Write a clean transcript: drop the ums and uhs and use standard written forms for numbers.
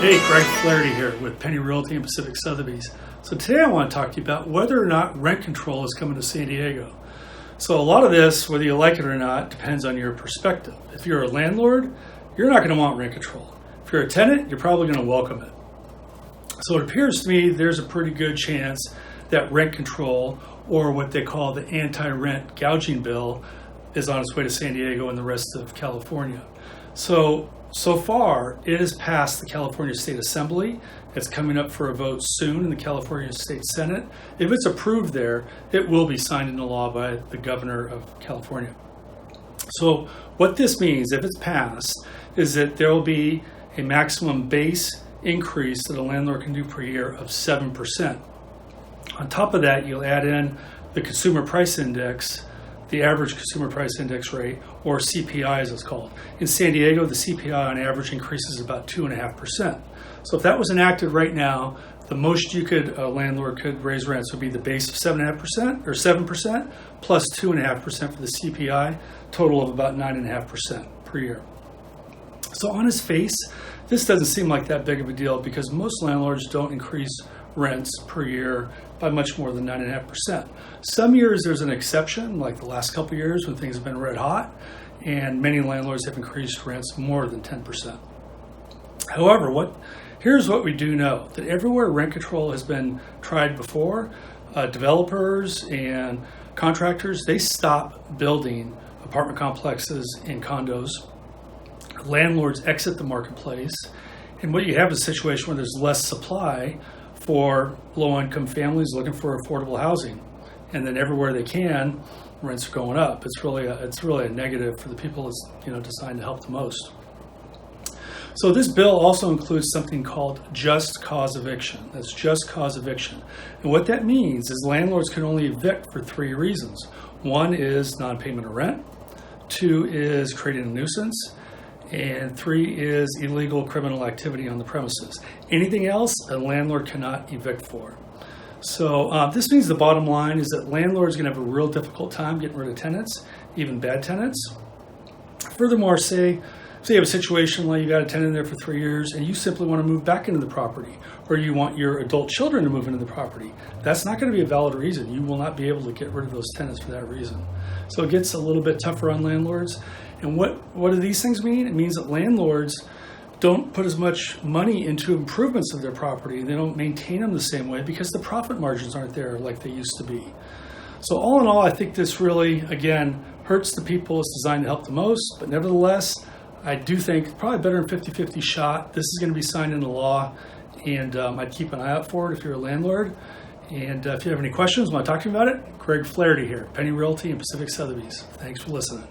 Hey, Greg Flaherty here with Penny Realty in Pacific Sotheby's. So today I want to talk to you about whether or not rent control is coming to San Diego. So a lot of this, whether you like it or not, depends on your perspective. If you're a landlord, you're not going to want rent control. If you're a tenant, you're probably going to welcome it. So it appears to me there's a pretty good chance that rent control, or what they call the anti-rent gouging bill, is on its way to San Diego and the rest of California. So far, it has passed the California State Assembly. It's coming up for a vote soon in the California State Senate. If it's approved there, it will be signed into law by the governor of California. So what this means, if it's passed, is that there will be a maximum base increase that a landlord can do per year of 7%. On top of that, you'll add in the consumer price index, the average consumer price index rate, or CPI as it's called. In San Diego, the CPI on average increases about 2.5%. So if that was enacted right now, the most a landlord could raise rents would be the base of 7.5% or 7% plus 2.5% for the CPI, total of about 9.5% per year. So on its face, this doesn't seem like that big of a deal because most landlords don't increase rents per year by much more than 9.5%. Some years there's an exception, like the last couple of years when things have been red hot, and many landlords have increased rents more than 10%. However, here's what we do know, that everywhere rent control has been tried before, developers and contractors, they stop building apartment complexes and condos. Landlords exit the marketplace, and what you have is a situation where there's less supply for low-income families looking for affordable housing, and then everywhere they can, rents are going up. It's really a negative for the people designed to help the most. So this bill also includes something called just cause eviction. That's just cause eviction, and what that means is landlords can only evict for 3 reasons. 1 is non-payment of rent, 2 is creating a nuisance, and 3 is illegal criminal activity on the premises. Anything else, a landlord cannot evict for. So this means the bottom line is that landlords are going to have a real difficult time getting rid of tenants, even bad tenants. Furthermore, say you have a situation like you got a tenant in there for 3 years and you simply want to move back into the property, or you want your adult children to move into the property. That's not going to be a valid reason. You will not be able to get rid of those tenants for that reason. So it gets a little bit tougher on landlords. And what do these things mean? It means that landlords don't put as much money into improvements of their property. They don't maintain them the same way because the profit margins aren't there like they used to be. So all in all, I think this really, again, hurts the people it's designed to help the most. But nevertheless, I do think probably better than 50-50 shot. This is going to be signed into law, and I'd keep an eye out for it if you're a landlord. And if you have any questions, want to talk to me about it, Greg Flaherty here, Penny Realty in Pacific Sotheby's. Thanks for listening.